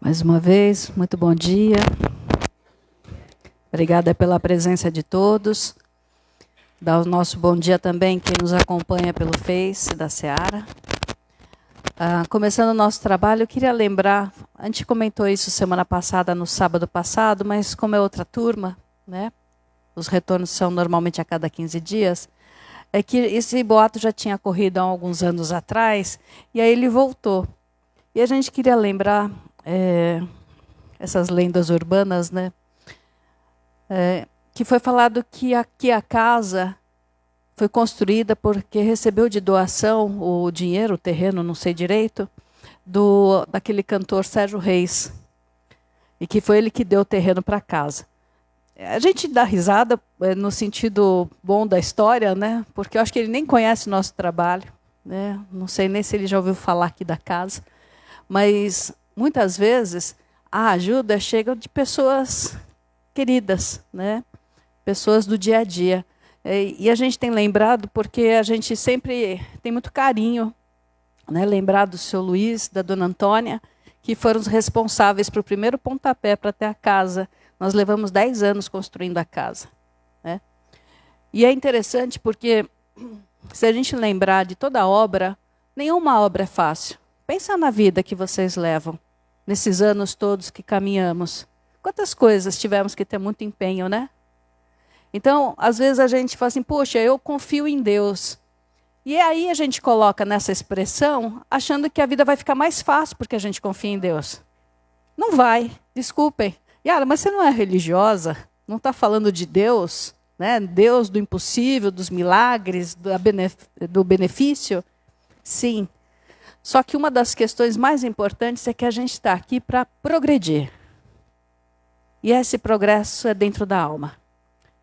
Mais uma vez, muito bom dia. Obrigada pela presença de todos. Dá o nosso bom dia também quem nos acompanha pelo Face da Seara. Começando o nosso trabalho, eu queria lembrar, a gente comentou isso semana passada, no sábado passado, mas como é outra turma, né? Os retornos são normalmente a cada 15 dias, é que esse boato já tinha ocorrido há alguns anos atrás, e aí ele voltou. E a gente queria lembrar essas lendas urbanas, né? Que foi falado que aqui a casa foi construída porque recebeu de doação o dinheiro, o terreno, não sei direito, daquele cantor Sérgio Reis. E que foi ele que deu o terreno para a casa. A gente dá risada no sentido bom da história, né? Porque eu acho que ele nem conhece o nosso trabalho, né? Não sei nem se ele já ouviu falar aqui da casa. Mas, muitas vezes, a ajuda chega de pessoas queridas, né? Pessoas do dia a dia. E a gente tem lembrado porque a gente sempre tem muito carinho, né? Lembrar do seu Luiz, da dona Antônia, que foram os responsáveis para o primeiro pontapé para ter a casa. Nós levamos 10 anos construindo a casa, né? E é interessante porque, se a gente lembrar de toda a obra, nenhuma obra é fácil. Pensa na vida que vocês levam, nesses anos todos que caminhamos. Quantas coisas tivemos que ter muito empenho, né? Então, às vezes a gente fala assim, poxa, eu confio em Deus. E aí a gente coloca nessa expressão, achando que a vida vai ficar mais fácil porque a gente confia em Deus. Não vai, desculpem. Yara, mas você não é religiosa? Não está falando de Deus? Né? Deus do impossível, dos milagres, do benefício? Sim. Só que uma das questões mais importantes é que a gente está aqui para progredir. E esse progresso é dentro da alma.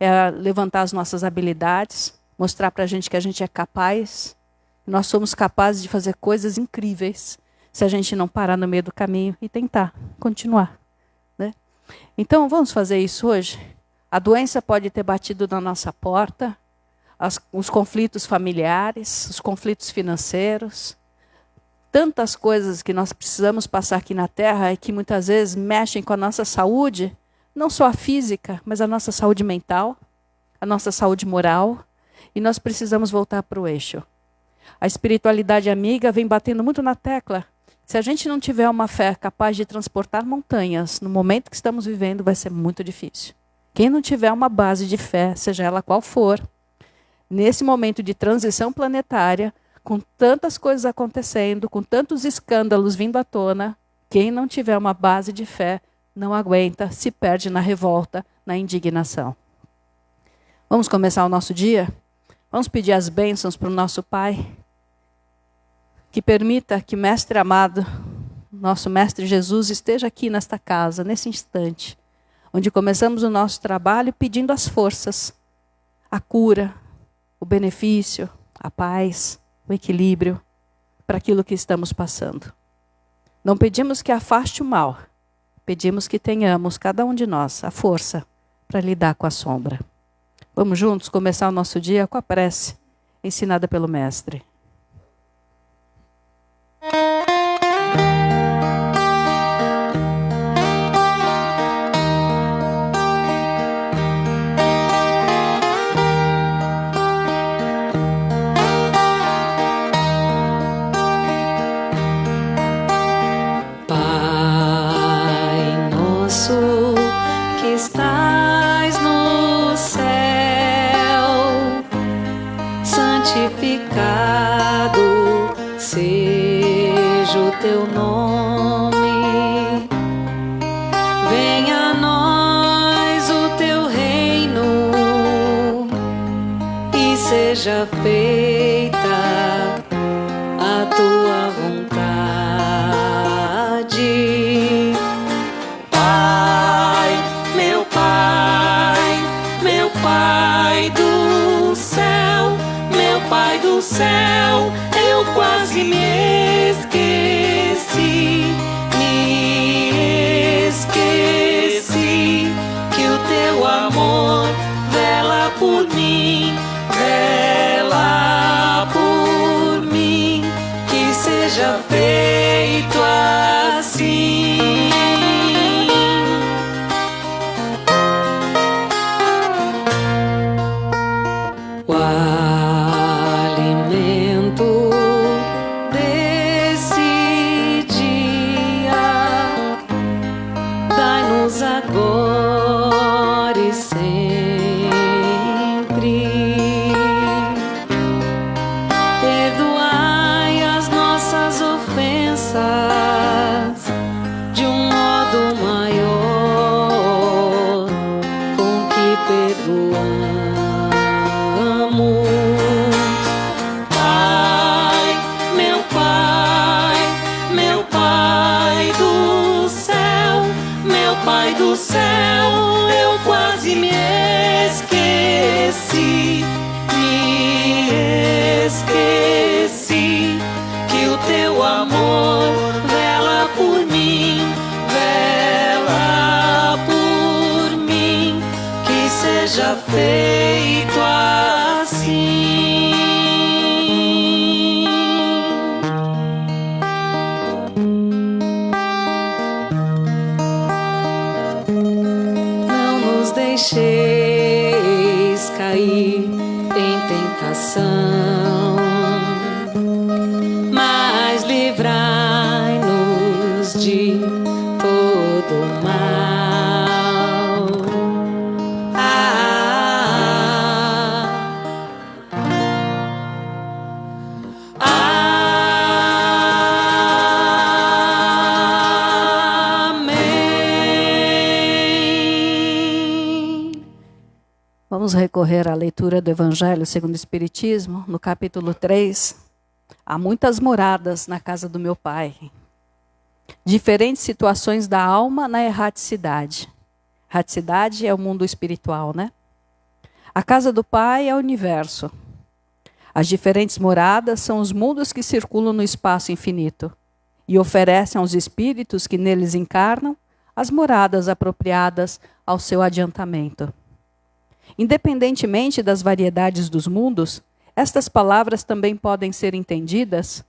É levantar as nossas habilidades, mostrar para a gente que a gente é capaz. Nós somos capazes de fazer coisas incríveis se a gente não parar no meio do caminho e tentar continuar, né? Então, vamos fazer isso hoje? A doença pode ter batido na nossa porta, os conflitos familiares, os conflitos financeiros, tantas coisas que nós precisamos passar aqui na Terra e que muitas vezes mexem com a nossa saúde, não só a física, mas a nossa saúde mental, a nossa saúde moral, e nós precisamos voltar para o eixo. A espiritualidade amiga vem batendo muito na tecla. Se a gente não tiver uma fé capaz de transportar montanhas, no momento que estamos vivendo, vai ser muito difícil. Quem não tiver uma base de fé, seja ela qual for, nesse momento de transição planetária, com tantas coisas acontecendo, com tantos escândalos vindo à tona, quem não tiver uma base de fé não aguenta, se perde na revolta, na indignação. Vamos começar o nosso dia? Vamos pedir as bênçãos para o nosso Pai? Que permita que Mestre amado, nosso Mestre Jesus, esteja aqui nesta casa, nesse instante, onde começamos o nosso trabalho pedindo as forças, a cura, o benefício, a paz, o equilíbrio para aquilo que estamos passando. Não pedimos que afaste o mal, pedimos que tenhamos, cada um de nós, a força para lidar com a sombra. Vamos juntos começar o nosso dia com a prece ensinada pelo Mestre. Santificado seja o teu nome, venha a nós o teu reino e seja feita a tua vontade. Pai, meu Pai, meu Pai do céu, meu Pai do céu, eu quase me esqueci que o teu amor vela por mim, que seja feito assim. Vamos recorrer à leitura do Evangelho segundo o Espiritismo, no capítulo 3. Há muitas moradas na casa do meu Pai. Diferentes situações da alma na erraticidade. Erraticidade é o mundo espiritual, né? A casa do Pai é o universo. As diferentes moradas são os mundos que circulam no espaço infinito e oferecem aos espíritos que neles encarnam as moradas apropriadas ao seu adiantamento. Independentemente das variedades dos mundos, estas palavras também podem ser entendidas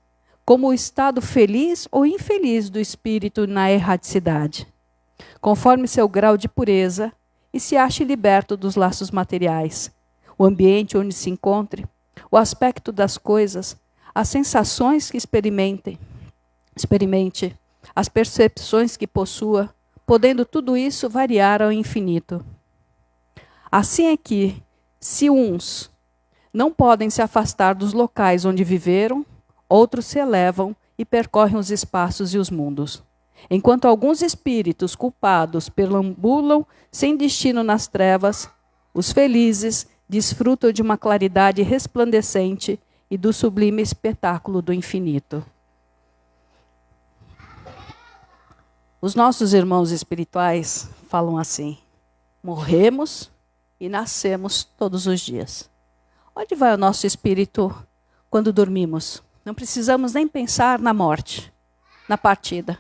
como o estado feliz ou infeliz do espírito na erraticidade, conforme seu grau de pureza e se ache liberto dos laços materiais, o ambiente onde se encontre, o aspecto das coisas, as sensações que experimente, as percepções que possua, podendo tudo isso variar ao infinito. Assim é que, se uns não podem se afastar dos locais onde viveram, outros se elevam e percorrem os espaços e os mundos. Enquanto alguns espíritos culpados perambulam sem destino nas trevas, os felizes desfrutam de uma claridade resplandecente e do sublime espetáculo do infinito. Os nossos irmãos espirituais falam assim: morremos e nascemos todos os dias. Onde vai o nosso espírito quando dormimos? Não precisamos nem pensar na morte, na partida.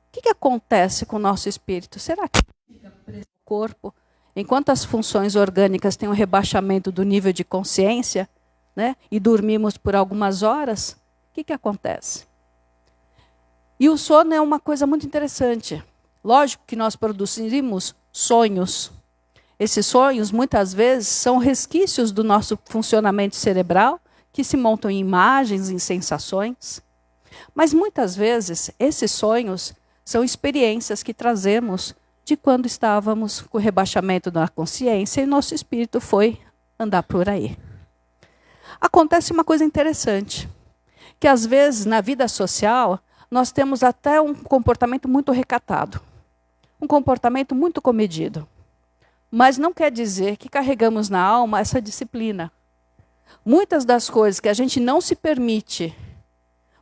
O que acontece com o nosso espírito? Será que fica preso no corpo? Enquanto as funções orgânicas têm um rebaixamento do nível de consciência, né, e dormimos por algumas horas, o que acontece? E o sono é uma coisa muito interessante. Lógico que nós produzimos sonhos. Esses sonhos, muitas vezes, são resquícios do nosso funcionamento cerebral, que se montam em imagens, em sensações. Mas, muitas vezes, esses sonhos são experiências que trazemos de quando estávamos com o rebaixamento da consciência e nosso espírito foi andar por aí. Acontece uma coisa interessante, que às vezes, na vida social, nós temos até um comportamento muito recatado, um comportamento muito comedido. Mas não quer dizer que carregamos na alma essa disciplina. Muitas das coisas que a gente não se permite,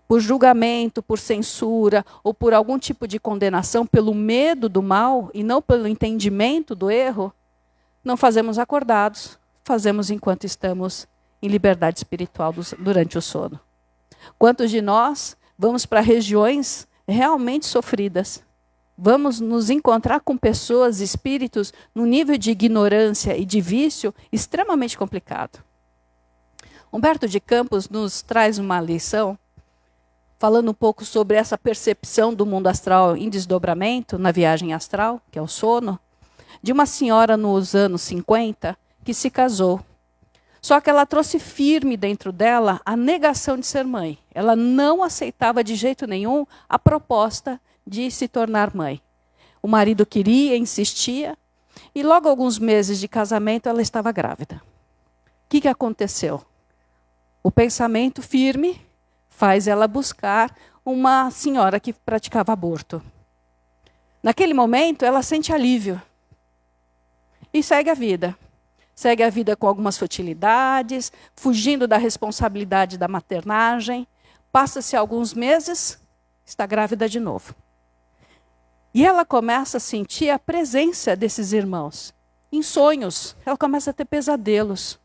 por julgamento, por censura, ou por algum tipo de condenação, pelo medo do mal, e não pelo entendimento do erro, não fazemos acordados, fazemos enquanto estamos em liberdade espiritual durante o sono. Quantos de nós vamos para regiões realmente sofridas? Vamos nos encontrar com pessoas, espíritos, num nível de ignorância e de vício extremamente complicado. Humberto de Campos nos traz uma lição, falando um pouco sobre essa percepção do mundo astral em desdobramento, na viagem astral, que é o sono, de uma senhora nos anos 50 que se casou. Só que ela trouxe firme dentro dela a negação de ser mãe. Ela não aceitava de jeito nenhum a proposta de se tornar mãe. O marido queria, insistia, e logo alguns meses de casamento ela estava grávida. O que aconteceu? O pensamento firme faz ela buscar uma senhora que praticava aborto. Naquele momento, ela sente alívio e segue a vida. Segue a vida com algumas futilidades, fugindo da responsabilidade da maternagem. Passa-se alguns meses, está grávida de novo. E ela começa a sentir a presença desses irmãos. Em sonhos, ela começa a ter pesadelos.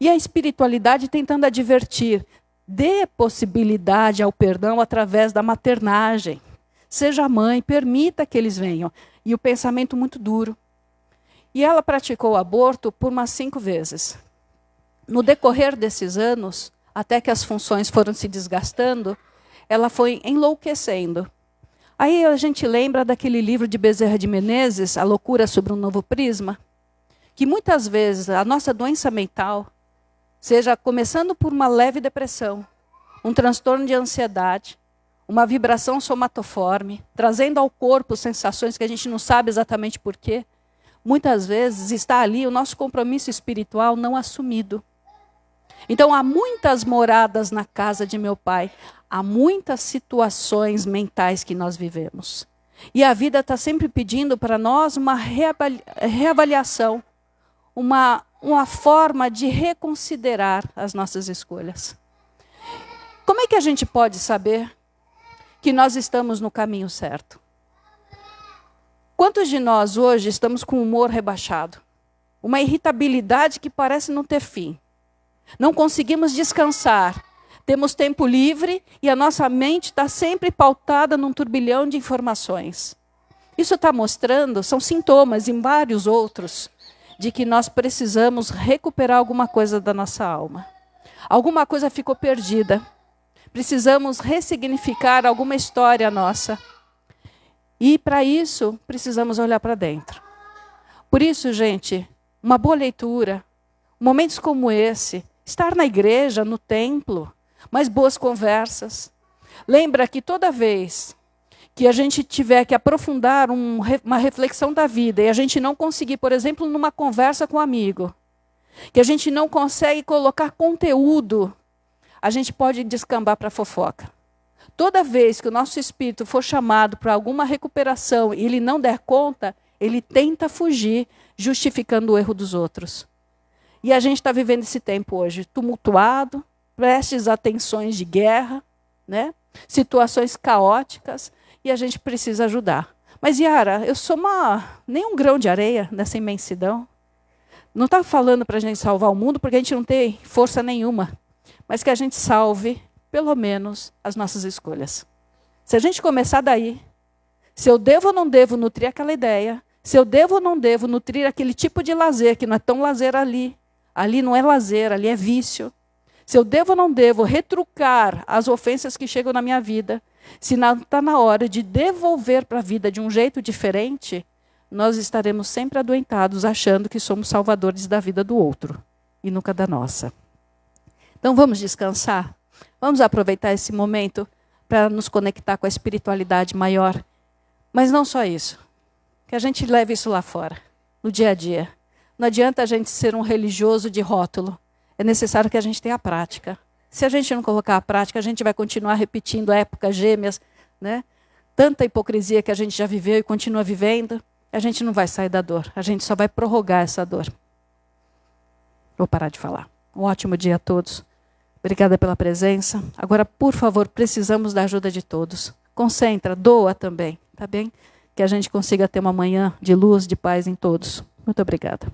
E a espiritualidade tentando advertir, dê possibilidade ao perdão através da maternagem. Seja mãe, permita que eles venham. E o pensamento muito duro. E ela praticou o aborto por umas 5 vezes. No decorrer desses anos, até que as funções foram se desgastando, ela foi enlouquecendo. Aí a gente lembra daquele livro de Bezerra de Menezes, A Loucura sobre um Novo Prisma, que muitas vezes a nossa doença mental, seja começando por uma leve depressão, um transtorno de ansiedade, uma vibração somatoforme, trazendo ao corpo sensações que a gente não sabe exatamente por quê, muitas vezes está ali o nosso compromisso espiritual não assumido. Então há muitas moradas na casa de meu pai, há muitas situações mentais que nós vivemos. E a vida está sempre pedindo para nós uma reavaliação, uma forma de reconsiderar as nossas escolhas. Como é que a gente pode saber que nós estamos no caminho certo? Quantos de nós hoje estamos com o humor rebaixado? Uma irritabilidade que parece não ter fim. Não conseguimos descansar. Temos tempo livre e a nossa mente está sempre pautada num turbilhão de informações. Isso está mostrando, são sintomas, e vários outros, de que nós precisamos recuperar alguma coisa da nossa alma. Alguma coisa ficou perdida. Precisamos ressignificar alguma história nossa. E, para isso, precisamos olhar para dentro. Por isso, gente, uma boa leitura, momentos como esse, estar na igreja, no templo, mas boas conversas. Lembra que toda vez que a gente tiver que aprofundar uma reflexão da vida e a gente não conseguir, por exemplo, numa conversa com um amigo, que a gente não consegue colocar conteúdo, a gente pode descambar para fofoca. Toda vez que o nosso espírito for chamado para alguma recuperação e ele não der conta, ele tenta fugir, justificando o erro dos outros. E a gente está vivendo esse tempo hoje, tumultuado, prestes a tensões de guerra, né? Situações caóticas, e a gente precisa ajudar. Mas, Yara, eu sou nem um grão de areia nessa imensidão. Não está falando para a gente salvar o mundo, porque a gente não tem força nenhuma. Mas que a gente salve, pelo menos, as nossas escolhas. Se a gente começar daí, se eu devo ou não devo nutrir aquela ideia, se eu devo ou não devo nutrir aquele tipo de lazer, que não é tão lazer ali. Ali não é lazer, ali é vício. Se eu devo ou não devo retrucar as ofensas que chegam na minha vida, se não está na hora de devolver para a vida de um jeito diferente, nós estaremos sempre adoentados, achando que somos salvadores da vida do outro, e nunca da nossa. Então vamos descansar? Vamos aproveitar esse momento para nos conectar com a espiritualidade maior. Mas não só isso. Que a gente leve isso lá fora, no dia a dia. Não adianta a gente ser um religioso de rótulo. É necessário que a gente tenha a prática. Se a gente não colocar a prática, a gente vai continuar repetindo épocas gêmeas, né? Tanta hipocrisia que a gente já viveu e continua vivendo, a gente não vai sair da dor. A gente só vai prorrogar essa dor. Vou parar de falar. Um ótimo dia a todos. Obrigada pela presença. Agora, por favor, precisamos da ajuda de todos. Concentra, doa também, tá bem? Que a gente consiga ter uma manhã de luz, de paz em todos. Muito obrigada.